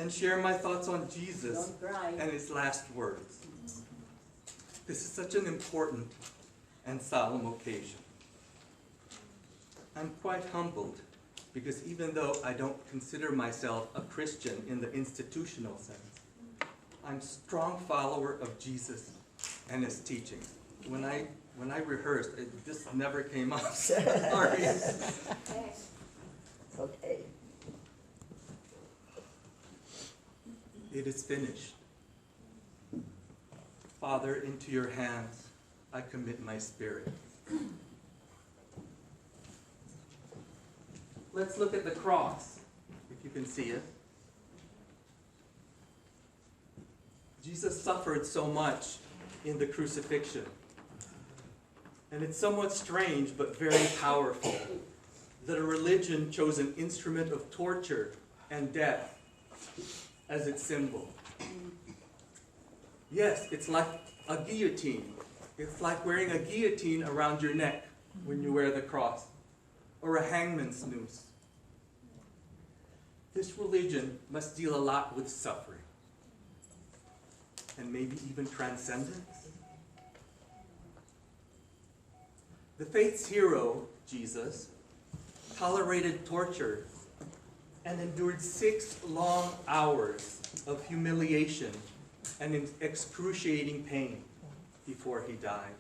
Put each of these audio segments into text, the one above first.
and share my thoughts on Jesus Don't cry. and his last words. This is such an important and solemn occasion. I'm quite humbled because even though I don't consider myself a Christian in the institutional sense, I'm a strong follower of Jesus and his teachings. When I rehearsed, this never came up. Sorry. Okay. It is finished. Father, into your hands I commit my spirit. Let's look at the cross, if you can see it. Jesus suffered so much in the crucifixion. And it's somewhat strange, but very powerful, that a religion chose an instrument of torture and death as its symbol. Yes, it's like a guillotine. It's like wearing a guillotine around your neck when you wear the cross, or a hangman's noose. This religion must deal a lot with suffering, and maybe even transcendence. The faith's hero, Jesus, tolerated torture and endured 6 long hours of humiliation and excruciating pain before he died.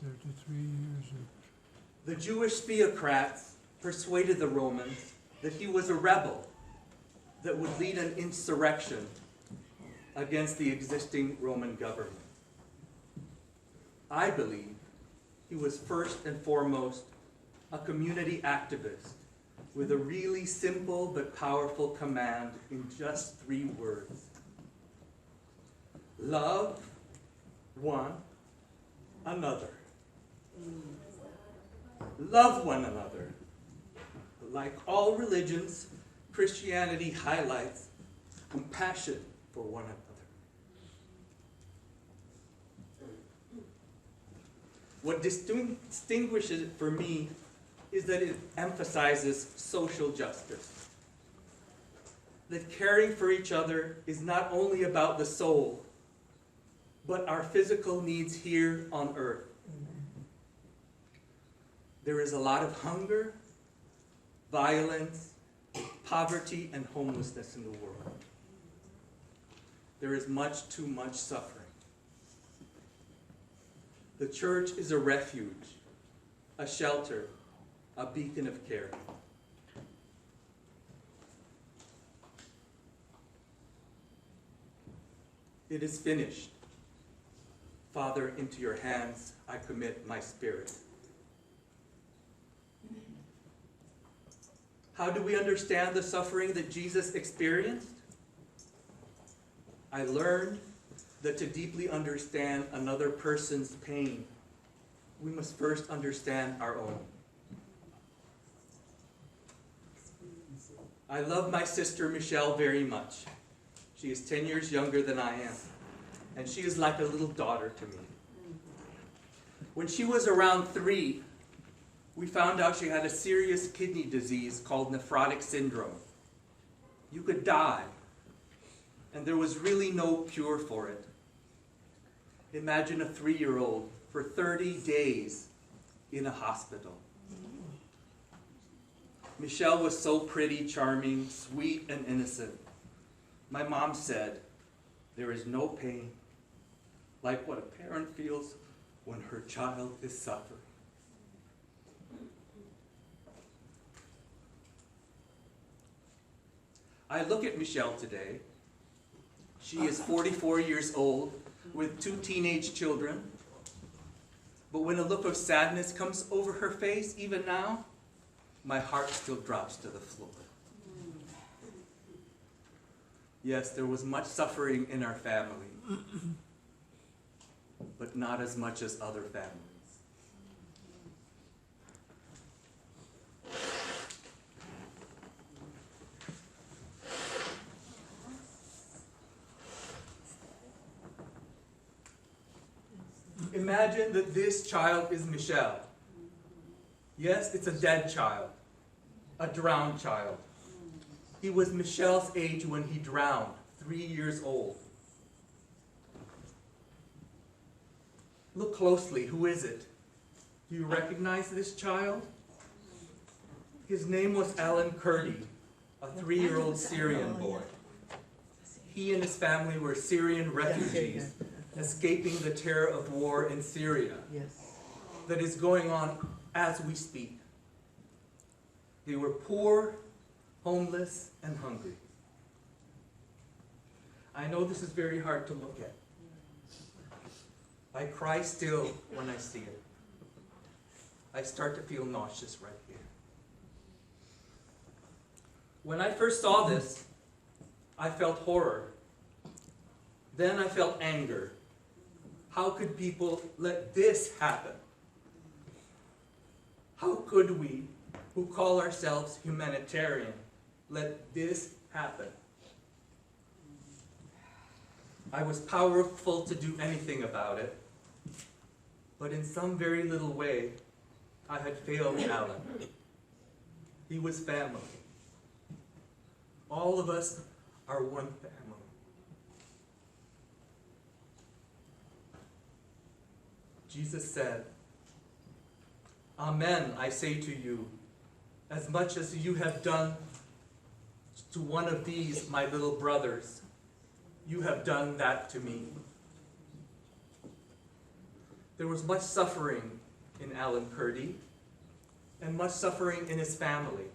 33 years. The Jewish theocrats persuaded the Romans that he was a rebel that would lead an insurrection against the existing Roman government. I believe he was first and foremost a community activist with a really simple but powerful command in just 3 words. Love one another. Love one another. Like all religions, Christianity highlights compassion for one another. What distinguishes it for me is that it emphasizes social justice. That caring for each other is not only about the soul, but our physical needs here on earth. There is a lot of hunger, violence, poverty, and homelessness in the world. There is much too much suffering. The church is a refuge, a shelter, a beacon of care. It is finished. Father, into your hands I commit my spirit. How do we understand the suffering that Jesus experienced? I learned that to deeply understand another person's pain, we must first understand our own. I love my sister Michelle very much. She is 10 years younger than I am, and she is like a little daughter to me. When she was around 3, we found out she had a serious kidney disease called nephrotic syndrome. You could die, and there was really no cure for it. Imagine a 3-year-old for 30 days in a hospital. Michelle was so pretty, charming, sweet, and innocent. My mom said, "There is no pain like what a parent feels when her child is suffering." I look at Michelle today. She is 44 years old with 2 teenage children. But when a look of sadness comes over her face, even now, my heart still drops to the floor. Yes, there was much suffering in our family, but not as much as other families. Imagine that this child is Michelle. Yes, it's a dead child, a drowned child. He was Michelle's age when he drowned, 3 years old. Look closely. Who is it? Do you recognize this child? His name was Alan Kurdi, a 3-year-old Syrian boy. He and his family were Syrian refugees escaping the terror of war in Syria that is going on as we speak. They were poor, homeless, and hungry. I know this is very hard to look at. I cry still when I see it. I start to feel nauseous right here. When I first saw this, I felt horror. Then I felt anger. How could people let this happen? How could we, who call ourselves humanitarian, let this happen? I was powerful to do anything about it, but in some very little way, I had failed Alan. He was family. All of us are one family. Jesus said, "Amen, I say to you, as much as you have done to one of these, my little brothers, you have done that to me." There was much suffering in Alan Kurdi and much suffering in his family.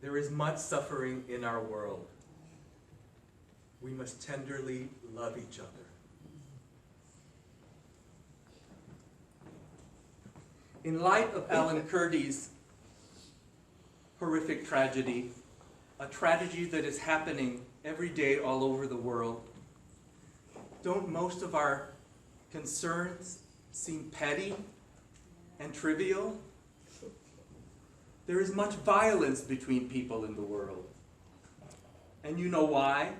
There is much suffering in our world. We must tenderly love each other. In light of Alan Kurdi's horrific tragedy, a tragedy that is happening every day all over the world, don't most of our concerns seem petty and trivial? There is much violence between people in the world. And you know why?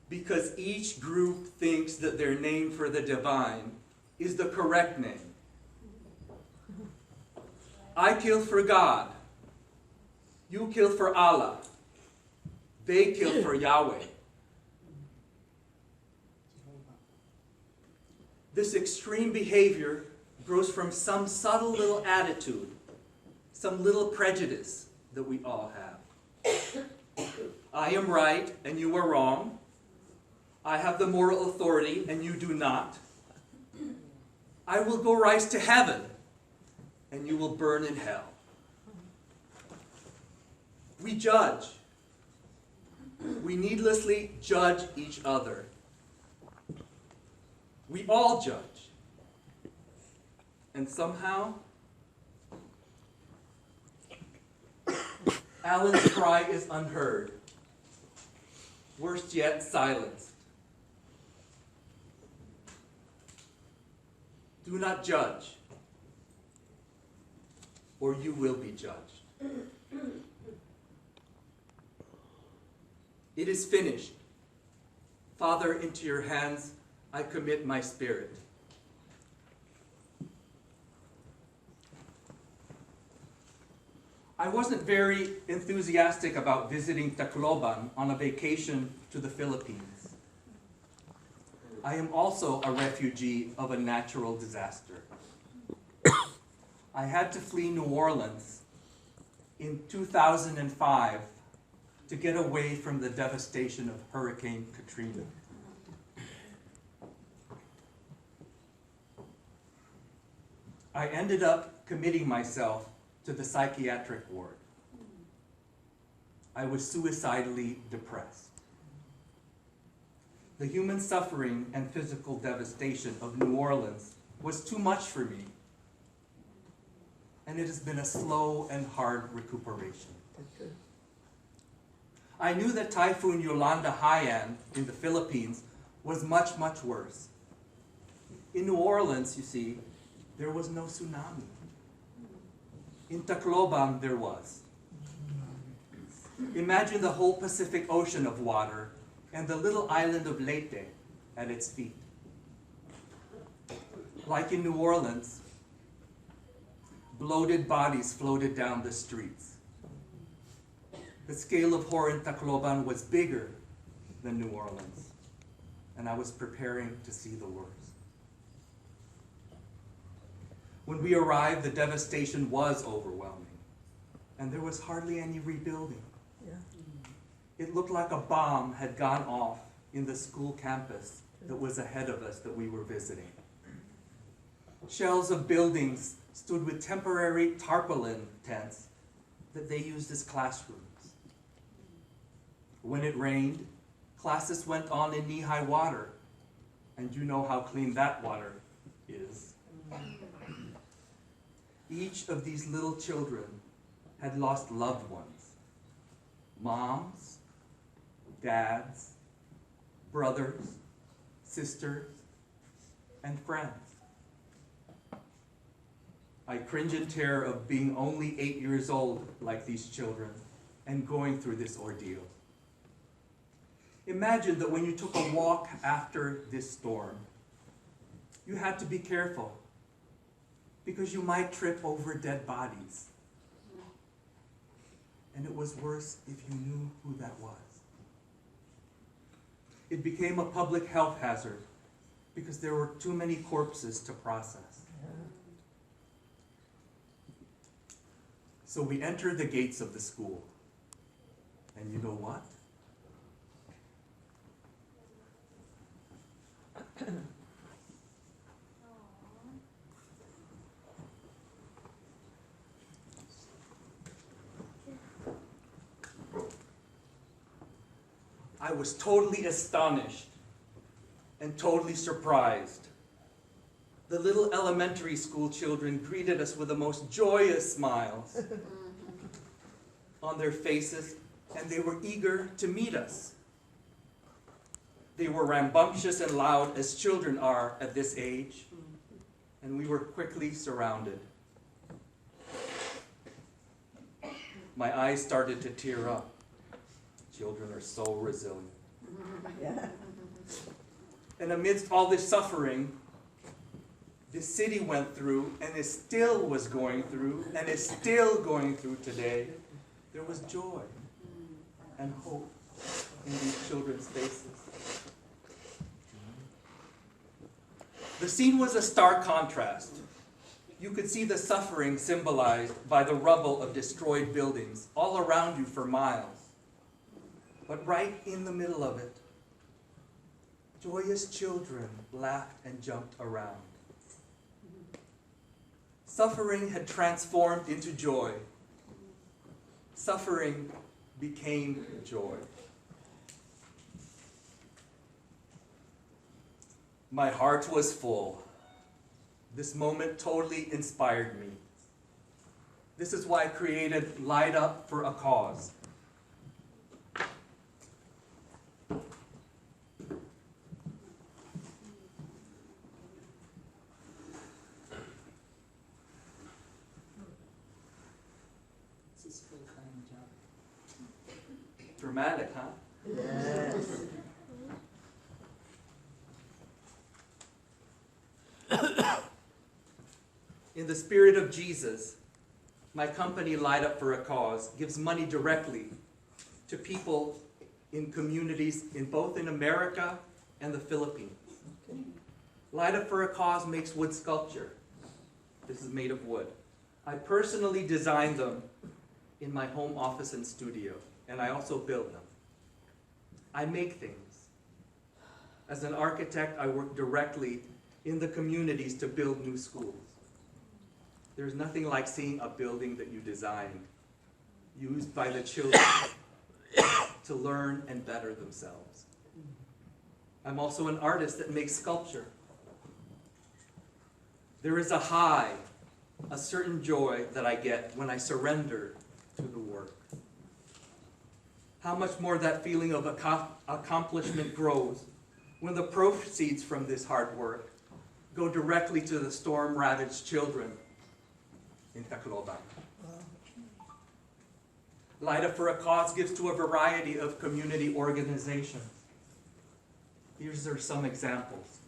Because each group thinks that their name for the divine is the correct name. I kill for God. You kill for Allah. They kill for Yahweh. This extreme behavior grows from some subtle little attitude, some little prejudice that we all have. I am right and you are wrong. I have the moral authority and you do not. I will go rise to heaven and you will burn in hell. We judge. We needlessly judge each other. We all judge. And somehow, Alan's cry is unheard. Worse yet, silenced. Do not judge, or you will be judged. It is finished. Father, into your hands I commit my spirit. I wasn't very enthusiastic about visiting Tacloban on a vacation to the Philippines. I am also a refugee of a natural disaster. I had to flee New Orleans in 2005 to get away from the devastation of Hurricane Katrina. I ended up committing myself to the psychiatric ward. I was suicidally depressed. The human suffering and physical devastation of New Orleans was too much for me, and it has been a slow and hard recuperation. I knew that Typhoon Yolanda Haiyan in the Philippines was much, much worse. In New Orleans, you see, there was no tsunami. In Tacloban, there was. Imagine the whole Pacific Ocean of water and the little island of Leyte at its feet. Like in New Orleans, bloated bodies floated down the streets. The scale of horror in Tacloban was bigger than New Orleans, and I was preparing to see the worst. When we arrived, the devastation was overwhelming, and there was hardly any rebuilding. Yeah. It looked like a bomb had gone off in the school campus that was ahead of us that we were visiting. Shells of buildings stood with temporary tarpaulin tents that they used as classrooms. When it rained, classes went on in knee-high water, and you know how clean that water is. Each of these little children had lost loved ones, moms, dads, brothers, sisters, and friends. I cringe in terror of being only 8 years old like these children and going through this ordeal. Imagine that when you took a walk after this storm, you had to be careful because you might trip over dead bodies. And it was worse if you knew who that was. It became a public health hazard because there were too many corpses to process. So we entered the gates of the school. And you know what? I was totally astonished and totally surprised. The little elementary school children greeted us with the most joyous smiles on their faces, and they were eager to meet us. They were rambunctious and loud as children are at this age, and we were quickly surrounded. My eyes started to tear up. Children are so resilient. Yeah. And amidst all this suffering, the city went through, and it still was going through, and is still going through today, there was joy and hope in these children's faces. The scene was a stark contrast. You could see the suffering symbolized by the rubble of destroyed buildings all around you for miles. But right in the middle of it, joyous children laughed and jumped around. Suffering had transformed into joy. Suffering became joy. My heart was full. This moment totally inspired me. This is why I created Light Up for a Cause. Dramatic, huh? Yes. In the spirit of Jesus, my company Light Up for a Cause gives money directly to people in communities in both in America and the Philippines. Okay. Light Up for a Cause makes wood sculpture. This is made of wood. I personally designed them in my home office and studio, and I also build them. I make things. As an architect, I work directly in the communities to build new schools. There's nothing like seeing a building that you designed used by the children to learn and better themselves. I'm also an artist that makes sculpture. There is a high, a certain joy that I get when I surrender to the work. How much more that feeling of accomplishment grows when the proceeds from this hard work go directly to the storm-ravaged children in Tacloban. Light Up for a Cause gives to a variety of community organizations. These are some examples.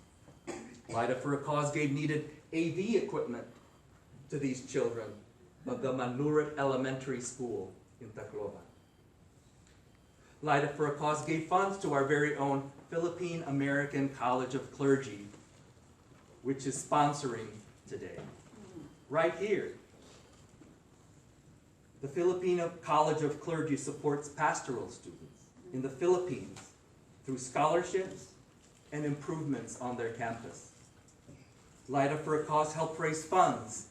Light Up for a Cause gave needed AV equipment to these children of the Manurit Elementary School in Tacloban. Light Up for a Cause gave funds to our very own Philippine American College of Clergy, which is sponsoring today. Right here. The Filipino College of Clergy supports pastoral students in the Philippines through scholarships and improvements on their campus. Light Up for a Cause helped raise funds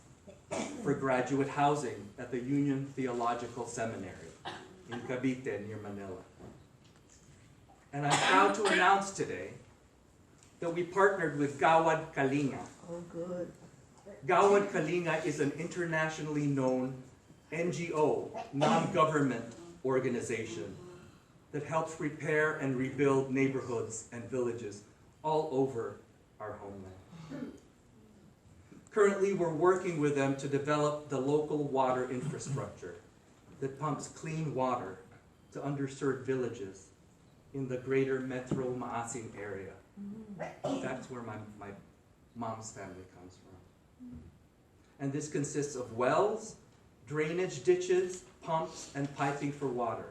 for graduate housing at the Union Theological Seminary in Cavite near Manila. And I'm proud to announce today that we partnered with Gawad Kalinga. Oh, good. Gawad Kalinga is an internationally known NGO, non-government organization that helps repair and rebuild neighborhoods and villages all over our homeland. Currently, we're working with them to develop the local water infrastructure that pumps clean water to underserved villages in the greater Metro Maasin area. That's where my mom's family comes from. And this consists of wells, drainage ditches, pumps, and piping for water.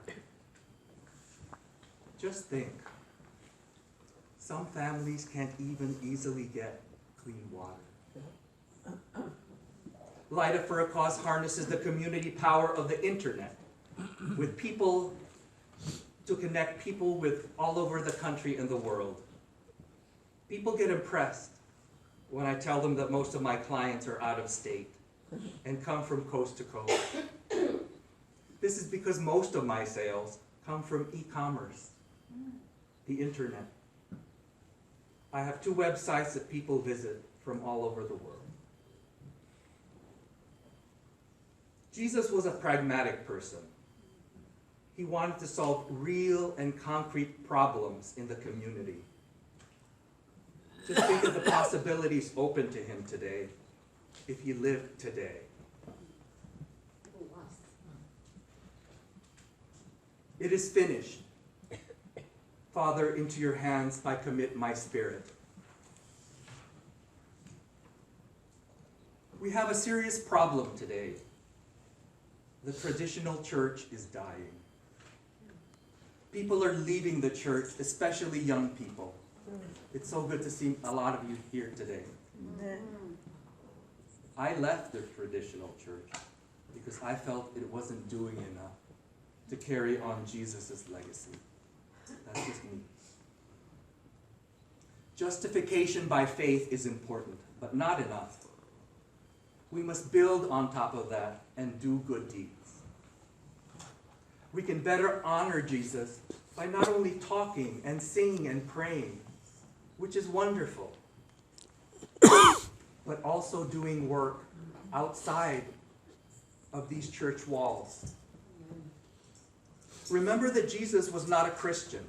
Just think, some families can't even easily get clean water. Light Up for a Cause harnesses the community power of the internet with people to connect people with all over the country and the world. People get impressed when I tell them that most of my clients are out of state and come from coast to coast. This is because most of my sales come from e-commerce, the internet. I have 2 websites that people visit from all over the world. Jesus was a pragmatic person. He wanted to solve real and concrete problems in the community. Just think of the possibilities open to him today if he lived today. It is finished. Father, into your hands I commit my spirit. We have a serious problem today. The traditional church is dying. People are leaving the church, especially young people. It's so good to see a lot of you here today. I left the traditional church because I felt it wasn't doing enough to carry on Jesus' legacy. That's just me. Justification by faith is important, but not enough. We must build on top of that and do good deeds. We can better honor Jesus by not only talking and singing and praying, which is wonderful, but also doing work outside of these church walls. Remember that Jesus was not a Christian.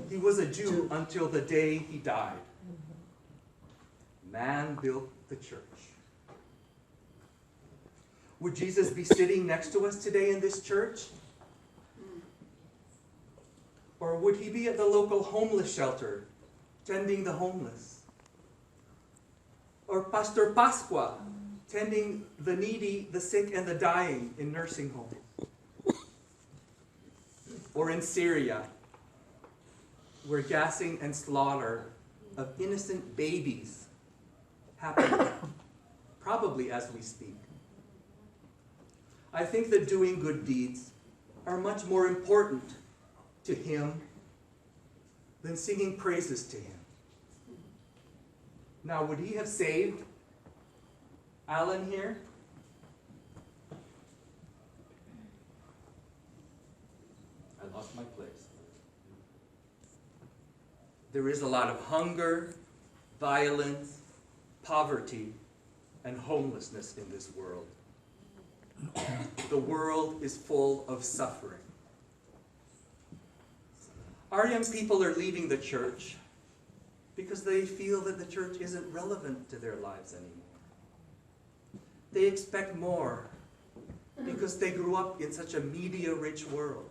He was a Jew until the day he died. Man built the church. Would Jesus be sitting next to us today in this church? Or would he be at the local homeless shelter, tending the homeless? Or Pastor Pascua, tending the needy, the sick, and the dying in nursing homes? Or in Syria, where gassing and slaughter of innocent babies happen, probably as we speak. I think that doing good deeds are much more important to him than singing praises to him. Now, would he have saved Alan here? I lost my place. There is a lot of hunger, violence, poverty, and homelessness in this world. The world is full of suffering. Our young people are leaving the church because they feel that the church isn't relevant to their lives anymore. They expect more because they grew up in such a media-rich world.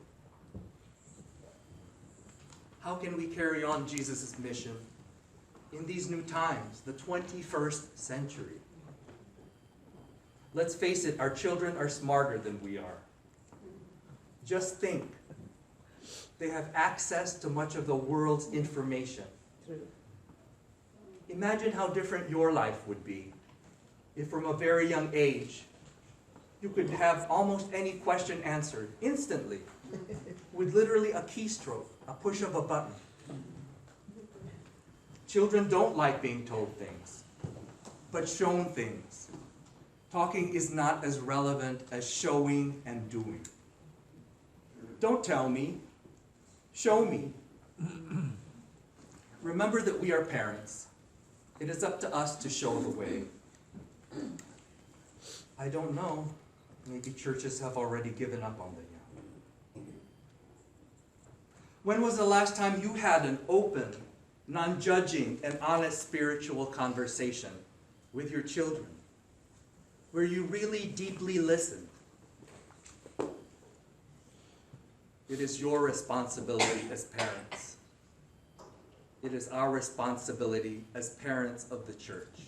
How can we carry on Jesus' mission in these new times, the 21st century? Let's face it, our children are smarter than we are. Just think They have access to much of the world's information. True. Imagine how different your life would be if from a very young age you could have almost any question answered instantly with literally a keystroke, a push of a button. Children don't like being told things, but shown things. Talking is not as relevant as showing and doing. Don't tell me, show me. Remember that we are parents. It is up to us to show the way. I don't know. Maybe churches have already given up on the young. When was the last time you had an open, non-judging, and honest spiritual conversation with your children, where you really deeply listened? It is your responsibility as parents. It is our responsibility as parents of the church.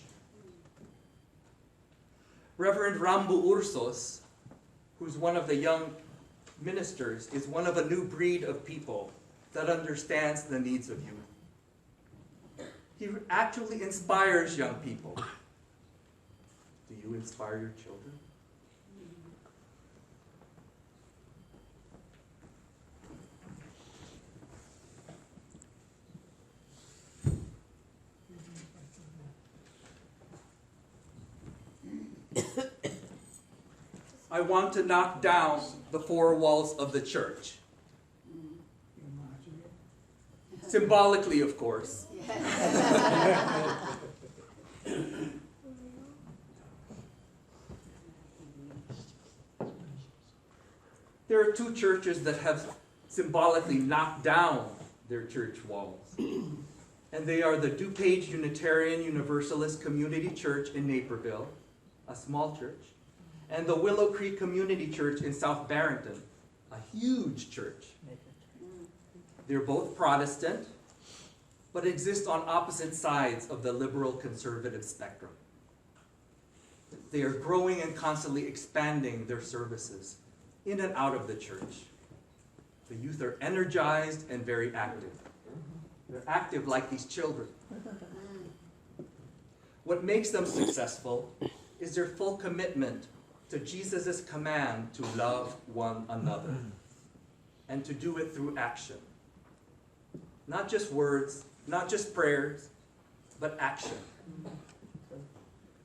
Reverend Rambo Ursos, who's one of the young ministers, is one of a new breed of people that understands the needs of youth. He actually inspires young people. Do you inspire your children? I want to knock down the four walls of the church. Symbolically, of course. There are two churches that have symbolically knocked down their church walls. And they are the DuPage Unitarian Universalist Community Church in Naperville, a small church, and the Willow Creek Community Church in South Barrington, a huge church. They're both Protestant, but exist on opposite sides of the liberal-conservative spectrum. They are growing and constantly expanding their services in and out of the church. The youth are energized and very active. They're active like these children. What makes them successful is their full commitment to Jesus' command to love one another and to do it through action. Not just words, not just prayers, but action.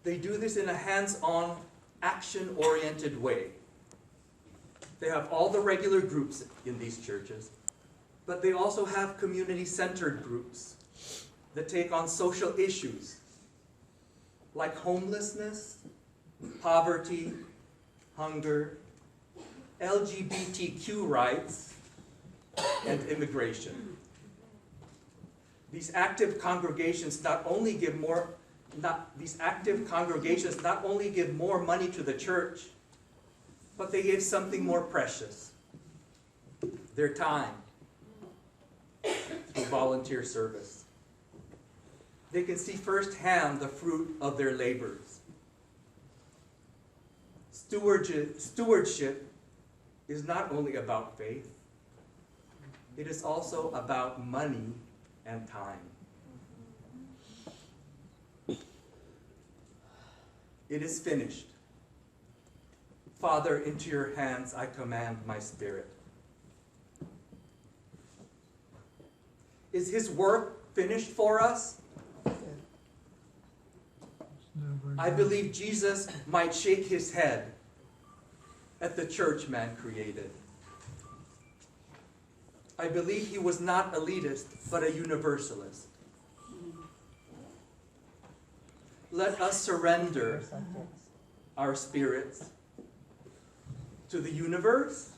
They do this in a hands-on, action-oriented way. They have all the regular groups in these churches, but they also have community-centered groups that take on social issues like homelessness, poverty, hunger, LGBTQ rights, and immigration. These active congregations not only give more money to the church, but they give something more precious: their time through volunteer service. They can see firsthand the fruit of their labors. Stewardship is not only about faith, it is also about money and time. It is finished. Father, into your hands I command my spirit. Is his work finished for us? I believe Jesus might shake his head at the church man created. I believe he was not elitist, but a universalist. Let us surrender our spirits to the universe,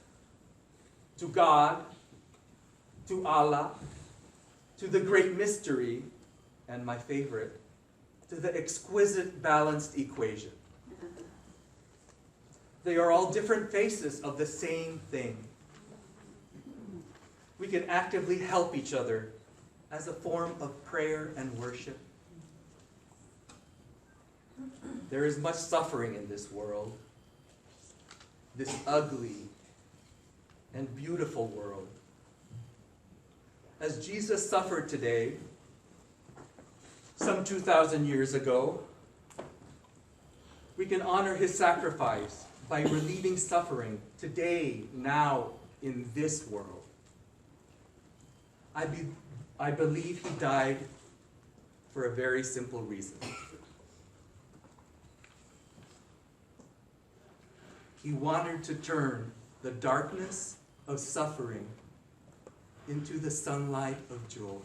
to God, to Allah, to the great mystery, and my favorite, to the exquisite balanced equation. They are all different faces of the same thing. We can actively help each other as a form of prayer and worship. There is much suffering in this world, this ugly and beautiful world. as Jesus suffered today, some 2,000 years ago, we can honor his sacrifice by relieving suffering today, now, in this world. I believe he died for a very simple reason. He wanted to turn the darkness of suffering into the sunlight of joy.